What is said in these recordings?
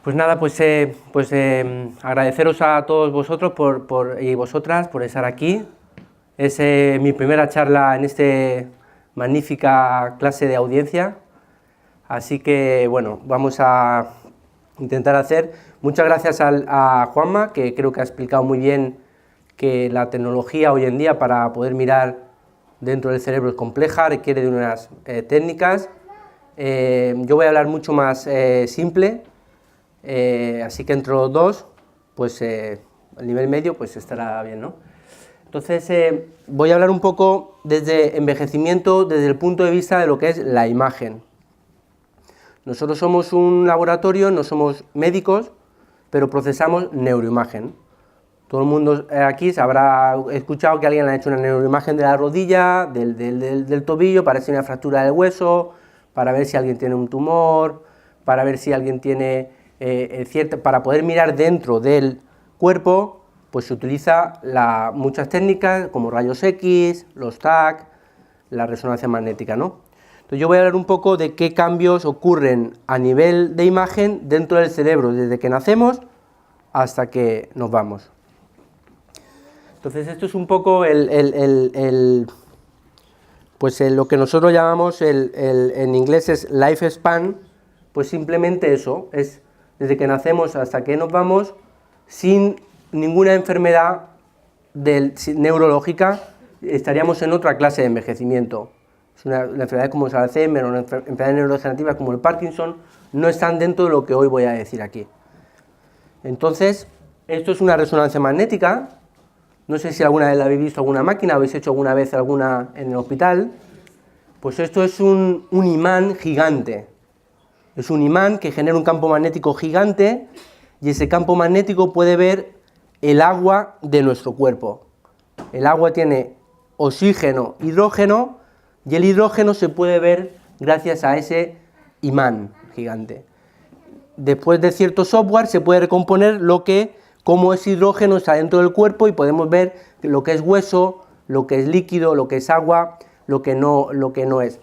Pues nada, agradeceros a todos vosotros y vosotras por estar aquí. Es mi primera charla en esta magnífica clase de audiencia, así que bueno, vamos a intentar hacer. Muchas gracias a Juanma, que creo que ha explicado muy bien que la tecnología hoy en día para poder mirar dentro del cerebro es compleja, requiere de unas técnicas. Yo voy a hablar mucho más simple. Así que entre los dos, pues el nivel medio pues estará bien, ¿no? Entonces voy a hablar un poco desde envejecimiento, desde el punto de vista de lo que es la imagen. Nosotros somos un laboratorio, no somos médicos, pero procesamos neuroimagen. Todo el mundo aquí se habrá escuchado que alguien le ha hecho una neuroimagen de la rodilla, del tobillo, para ver si hay una fractura del hueso, para ver si alguien tiene un tumor, para ver si alguien tiene para poder mirar dentro del cuerpo, pues se utiliza muchas técnicas como rayos X, los TAC, la resonancia magnética, ¿no? Entonces yo voy a hablar un poco de qué cambios ocurren a nivel de imagen dentro del cerebro, desde que nacemos hasta que nos vamos. Entonces esto es un poco lo que nosotros llamamos, en inglés es lifespan, pues simplemente eso, es desde que nacemos hasta que nos vamos, sin ninguna enfermedad neurológica, estaríamos en otra clase de envejecimiento. Es una enfermedad como el Alzheimer o enfermedades neurodegenerativas como el Parkinson, no están dentro de lo que hoy voy a decir aquí. Entonces, esto es una resonancia magnética. No sé si alguna vez la habéis visto alguna máquina, habéis hecho alguna vez alguna en el hospital. Pues esto es un imán gigante. Es un imán que genera un campo magnético gigante y ese campo magnético puede ver el agua de nuestro cuerpo. El agua tiene oxígeno, hidrógeno, y el hidrógeno se puede ver gracias a ese imán gigante. Después de cierto software se puede recomponer cómo ese hidrógeno está dentro del cuerpo y podemos ver lo que es hueso, lo que es líquido, lo que es agua, lo que no es.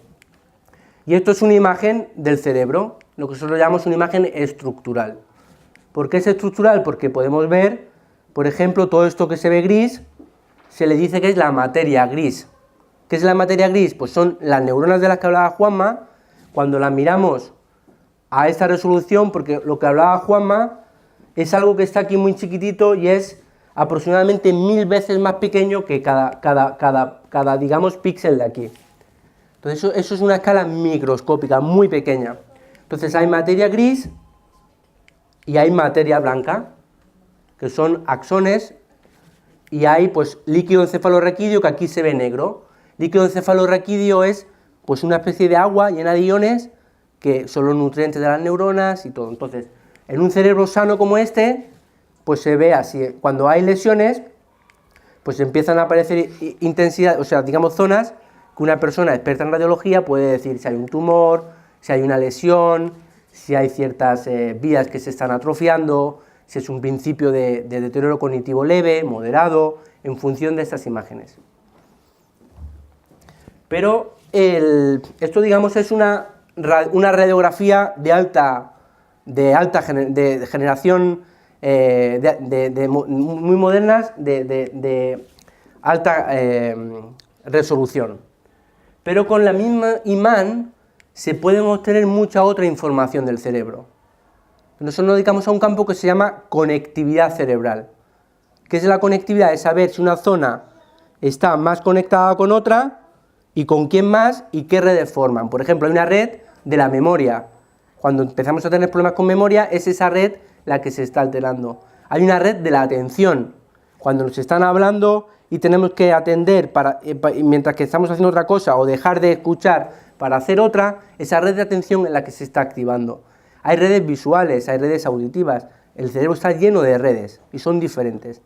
Y esto es una imagen del cerebro, lo que nosotros llamamos una imagen estructural. ¿Por qué es estructural? Porque podemos ver, por ejemplo, todo esto que se ve gris, se le dice que es la materia gris. ¿Qué es la materia gris? Pues son las neuronas de las que hablaba Juanma. Cuando las miramos a esta resolución, porque lo que hablaba Juanma es algo que está aquí muy chiquitito y es aproximadamente 1000 veces más pequeño que cada digamos, píxel de aquí. Entonces eso es una escala microscópica, muy pequeña. Entonces hay materia gris y hay materia blanca, que son axones, y hay pues líquido encefalorraquídeo, que aquí se ve negro. Líquido encefalorraquídeo es pues una especie de agua llena de iones, que son los nutrientes de las neuronas y todo. Entonces, en un cerebro sano como este, pues se ve así. Cuando hay lesiones, pues empiezan a aparecer intensidad, o sea, digamos zonas que una persona experta en radiología puede decir si hay un tumor, si hay una lesión, si hay ciertas vías que se están atrofiando, si es un principio de deterioro cognitivo leve, moderado, en función de estas imágenes. Pero esto, digamos, es una radiografía de generación muy modernas, de alta resolución. Pero con la misma imán se puede obtener mucha otra información del cerebro. Nosotros nos dedicamos a un campo que se llama conectividad cerebral. ¿Qué es la conectividad? Es saber si una zona está más conectada con otra y con quién más y qué redes forman. Por ejemplo, hay una red de la memoria. Cuando empezamos a tener problemas con memoria, es esa red la que se está alterando. Hay una red de la atención. Cuando nos están hablando y tenemos que atender mientras que estamos haciendo otra cosa o dejar de escuchar para hacer otra, esa red de atención es la que se está activando. Hay redes visuales, hay redes auditivas, el cerebro está lleno de redes y son diferentes.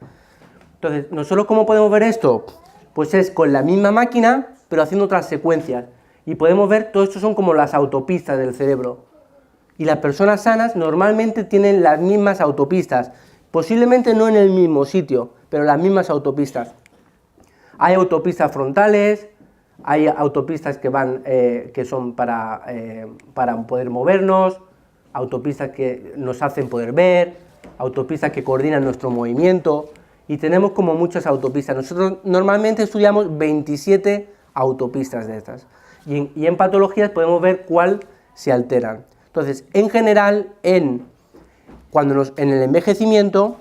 Entonces, ¿nosotros cómo podemos ver esto? Pues es con la misma máquina, pero haciendo otras secuencias. Y podemos ver, todo esto son como las autopistas del cerebro. Y las personas sanas normalmente tienen las mismas autopistas, posiblemente no en el mismo sitio, pero las mismas autopistas. Hay autopistas frontales, hay autopistas que son para poder movernos, autopistas que nos hacen poder ver, autopistas que coordinan nuestro movimiento, y tenemos como muchas autopistas. Nosotros normalmente estudiamos 27 autopistas de estas, y en patologías podemos ver cuál se alteran. Entonces, en general, en el envejecimiento,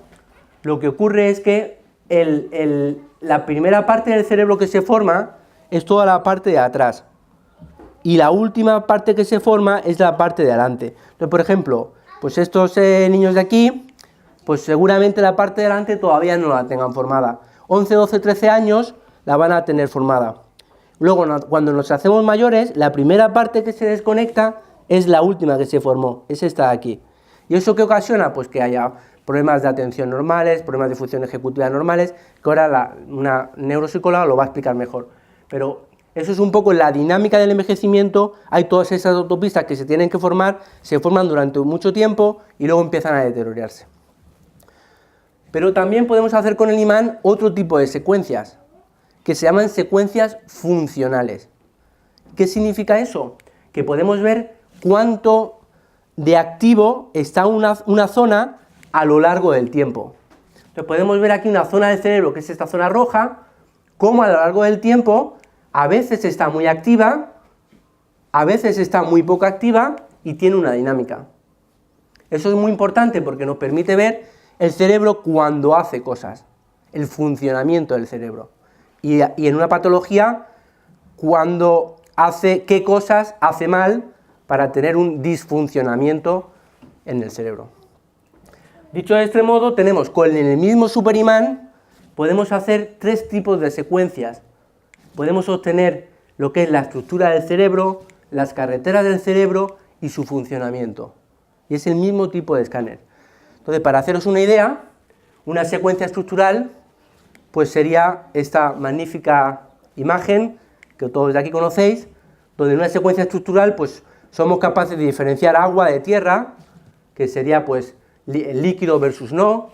lo que ocurre es que la primera parte del cerebro que se forma es toda la parte de atrás, y la última parte que se forma es la parte de adelante. Entonces, por ejemplo, pues estos niños de aquí, pues seguramente la parte de adelante todavía no la tengan formada. 11, 12, 13 años la van a tener formada. Luego, cuando nos hacemos mayores, la primera parte que se desconecta es la última que se formó, es esta de aquí. ¿Y eso qué ocasiona? Pues que haya problemas de atención normales, problemas de función ejecutiva normales, que ahora una neuropsicóloga lo va a explicar mejor. Pero eso es un poco la dinámica del envejecimiento. Hay todas esas autopistas que se tienen que formar, se forman durante mucho tiempo y luego empiezan a deteriorarse. Pero también podemos hacer con el imán otro tipo de secuencias, que se llaman secuencias funcionales. ¿Qué significa eso? Que podemos ver cuánto de activo está una zona a lo largo del tiempo. Entonces podemos ver aquí una zona del cerebro, que es esta zona roja, cómo a lo largo del tiempo a veces está muy activa, a veces está muy poco activa y tiene una dinámica. Eso es muy importante porque nos permite ver el cerebro cuando hace cosas, el funcionamiento del cerebro. Y en una patología, cuando hace, qué cosas hace mal para tener un disfuncionamiento en el cerebro. Dicho de este modo, tenemos con el mismo superimán, podemos hacer tres tipos de secuencias. Podemos obtener lo que es la estructura del cerebro, las carreteras del cerebro y su funcionamiento. Y es el mismo tipo de escáner. Entonces, para haceros una idea, una secuencia estructural pues sería esta magnífica imagen que todos de aquí conocéis, donde en una secuencia estructural pues somos capaces de diferenciar agua de tierra, que sería pues líquido versus no,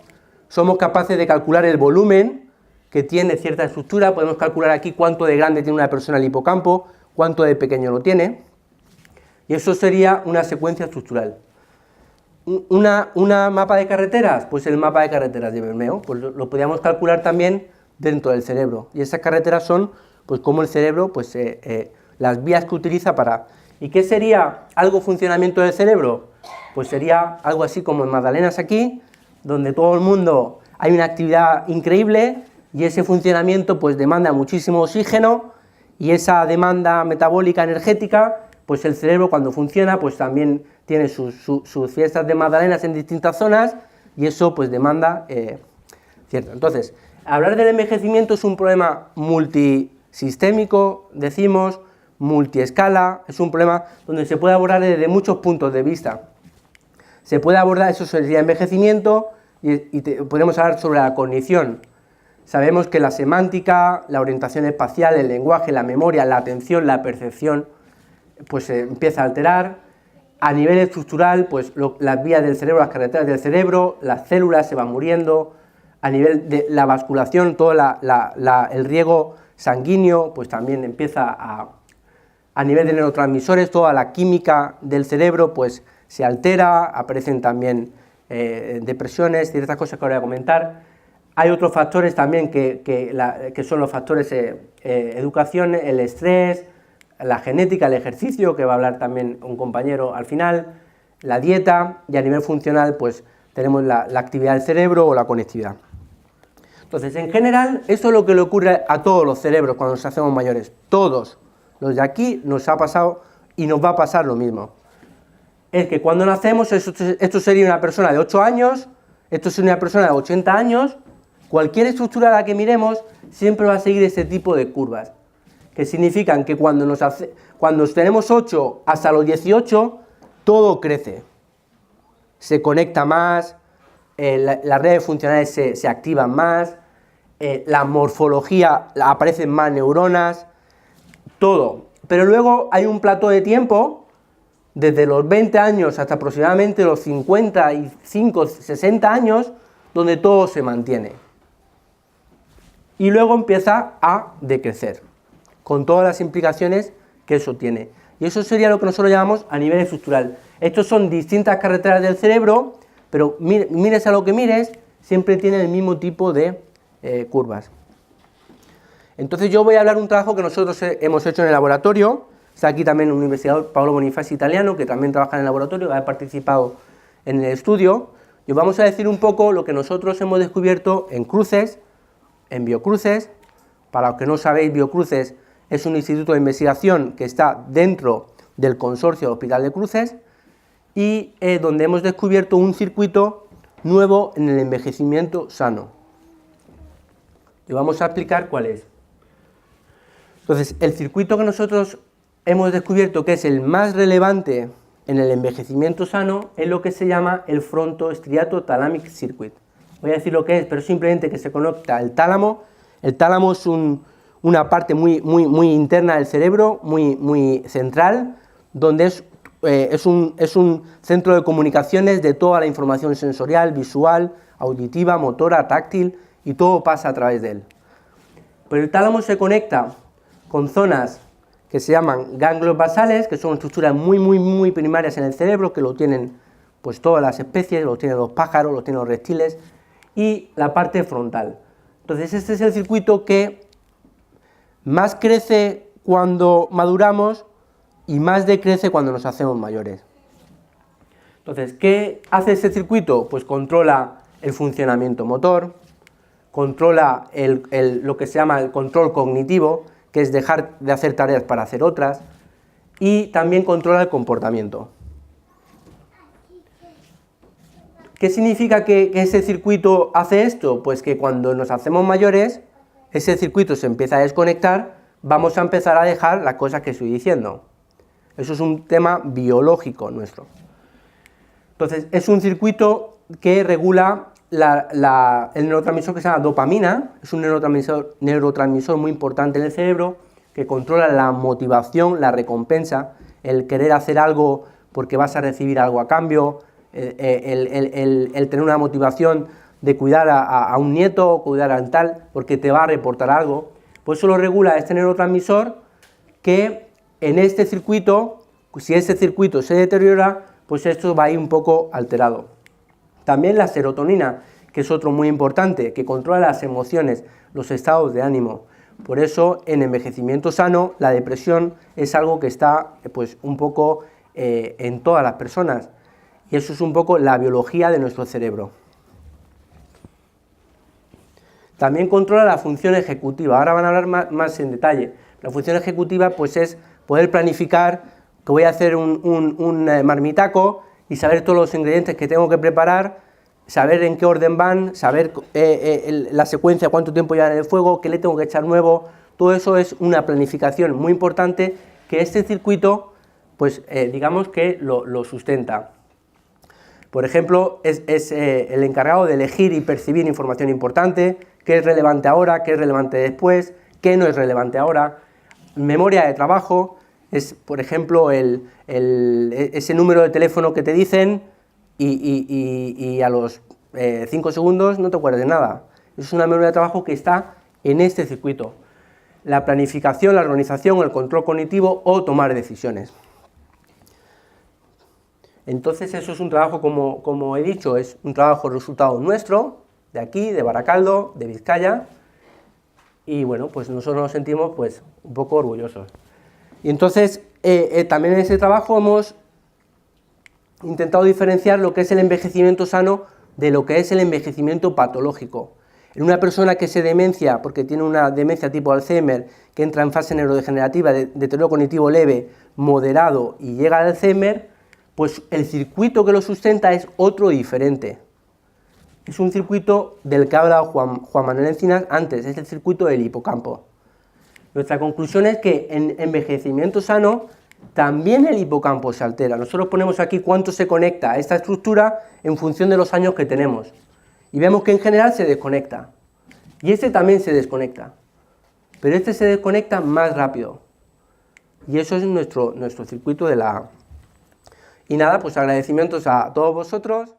somos capaces de calcular el volumen que tiene cierta estructura, podemos calcular aquí cuánto de grande tiene una persona el hipocampo, cuánto de pequeño lo tiene, y eso sería una secuencia estructural. ¿Una mapa de carreteras? Pues el mapa de carreteras de Bermeo, pues lo podríamos calcular también dentro del cerebro, y esas carreteras son pues como el cerebro, pues las vías que utiliza para... ¿Y qué sería algo funcionamiento del cerebro? Pues sería algo así como en Magdalenas aquí, donde todo el mundo hay una actividad increíble y ese funcionamiento pues demanda muchísimo oxígeno, y esa demanda metabólica energética, pues el cerebro cuando funciona pues también tiene sus fiestas de magdalenas en distintas zonas, y eso pues demanda cierto. Entonces, hablar del envejecimiento es un problema multisistémico, decimos, multiescala, es un problema donde se puede abordar desde muchos puntos de vista. Se puede abordar, eso sería envejecimiento, y podemos hablar sobre la cognición. Sabemos que la semántica, la orientación espacial, el lenguaje, la memoria, la atención, la percepción, pues se empieza a alterar. A nivel estructural, pues las vías del cerebro, las carreteras del cerebro, las células se van muriendo. A nivel de la vasculación, todo el riego sanguíneo, pues también empieza a nivel de neurotransmisores, toda la química del cerebro, pues se altera, aparecen también depresiones, ciertas cosas que ahora voy a comentar. Hay otros factores también que son los factores educación, el estrés, la genética, el ejercicio, que va a hablar también un compañero al final, la dieta, y a nivel funcional pues tenemos la actividad del cerebro o la conectividad. Entonces, en general, esto es lo que le ocurre a todos los cerebros cuando nos hacemos mayores. Todos los de aquí nos ha pasado y nos va a pasar lo mismo. Es que cuando nacemos, esto sería una persona de 8 años, esto sería una persona de 80 años, cualquier estructura a la que miremos siempre va a seguir ese tipo de curvas, que significan que cuando tenemos 8 hasta los 18, todo crece, se conecta más, las redes funcionales se activan más, la morfología, aparecen más neuronas, todo. Pero luego hay un plató de tiempo, desde los 20 años hasta aproximadamente los 55, 60 años, donde todo se mantiene. Y luego empieza a decrecer, con todas las implicaciones que eso tiene. Y eso sería lo que nosotros llamamos a nivel estructural. Estos son distintas carreteras del cerebro, pero mires a lo que mires, siempre tienen el mismo tipo de curvas. Entonces yo voy a hablar de un trabajo que nosotros hemos hecho en el laboratorio. Está aquí también un investigador, Paolo Bonifazi, italiano, que también trabaja en el laboratorio, ha participado en el estudio. Y os vamos a decir un poco lo que nosotros hemos descubierto en cruces, en biocruces. Para los que no sabéis, Biocruces es un instituto de investigación que está dentro del consorcio del Hospital de Cruces y donde hemos descubierto un circuito nuevo en el envejecimiento sano. Y vamos a explicar cuál es. Entonces, el circuito que nosotros hemos descubierto que es el más relevante en el envejecimiento sano es lo que se llama el frontostriato thalamic circuit. Voy a decir lo que es, pero simplemente que se conecta al tálamo. El tálamo es una parte muy interna del cerebro, muy central, donde es un centro de comunicaciones de toda la información sensorial, visual, auditiva, motora, táctil, y todo pasa a través de él. Pero el tálamo se conecta con zonas que se llaman ganglios basales, que son estructuras muy primarias en el cerebro, que lo tienen pues todas las especies, lo tienen los pájaros, lo tienen los reptiles, y la parte frontal. Entonces este es el circuito que más crece cuando maduramos y más decrece cuando nos hacemos mayores. Entonces, ¿qué hace este circuito? Pues controla el funcionamiento motor, controla lo que se llama el control cognitivo, que es dejar de hacer tareas para hacer otras, y también controla el comportamiento. ¿Qué significa que ese circuito hace esto? Pues que cuando nos hacemos mayores, ese circuito se empieza a desconectar, vamos a empezar a dejar las cosas que estoy diciendo. Eso es un tema biológico nuestro. Entonces, es un circuito que regula el neurotransmisor que se llama dopamina, es un neurotransmisor muy importante en el cerebro, que controla la motivación, la recompensa, el querer hacer algo porque vas a recibir algo a cambio, el tener una motivación de cuidar a un nieto o cuidar a tal porque te va a reportar algo. Pues eso lo regula este neurotransmisor, que en este circuito, si ese circuito se deteriora, pues esto va a ir un poco alterado. También la serotonina, que es otro muy importante, que controla las emociones, los estados de ánimo. Por eso en envejecimiento sano la depresión es algo que está pues un poco en todas las personas. Y eso es un poco la biología de nuestro cerebro. También controla la función ejecutiva. Ahora van a hablar más en detalle. La función ejecutiva pues es poder planificar que voy a hacer un marmitaco y saber todos los ingredientes que tengo que preparar, saber en qué orden van, saber la secuencia, cuánto tiempo lleva en el fuego, qué le tengo que echar nuevo. Todo eso es una planificación muy importante que este circuito pues digamos que lo sustenta. Por ejemplo, es el encargado de elegir y percibir información importante, qué es relevante ahora, qué es relevante después, qué no es relevante ahora. Memoria de trabajo es, por ejemplo, ese número de teléfono que te dicen y a los 5 segundos no te acuerdas de nada. Es una memoria de trabajo que está en este circuito. La planificación, la organización, el control cognitivo o tomar decisiones. Entonces eso es un trabajo, como he dicho, es un trabajo resultado nuestro, de aquí, de Baracaldo, de Vizcaya, y bueno, pues nosotros nos sentimos pues un poco orgullosos. Y entonces también en ese trabajo hemos intentado diferenciar lo que es el envejecimiento sano de lo que es el envejecimiento patológico. En una persona que se demencia, porque tiene una demencia tipo Alzheimer, que entra en fase neurodegenerativa de deterioro cognitivo leve, moderado y llega al Alzheimer, pues el circuito que lo sustenta es otro diferente. Es un circuito del que ha hablado Juan Manuel Encinas antes, es el circuito del hipocampo. Nuestra conclusión es que en envejecimiento sano también el hipocampo se altera. Nosotros ponemos aquí cuánto se conecta a esta estructura en función de los años que tenemos. Y vemos que en general se desconecta. Y este también se desconecta. Pero este se desconecta más rápido. Y eso es nuestro circuito de la... Y nada, pues agradecimientos a todos vosotros.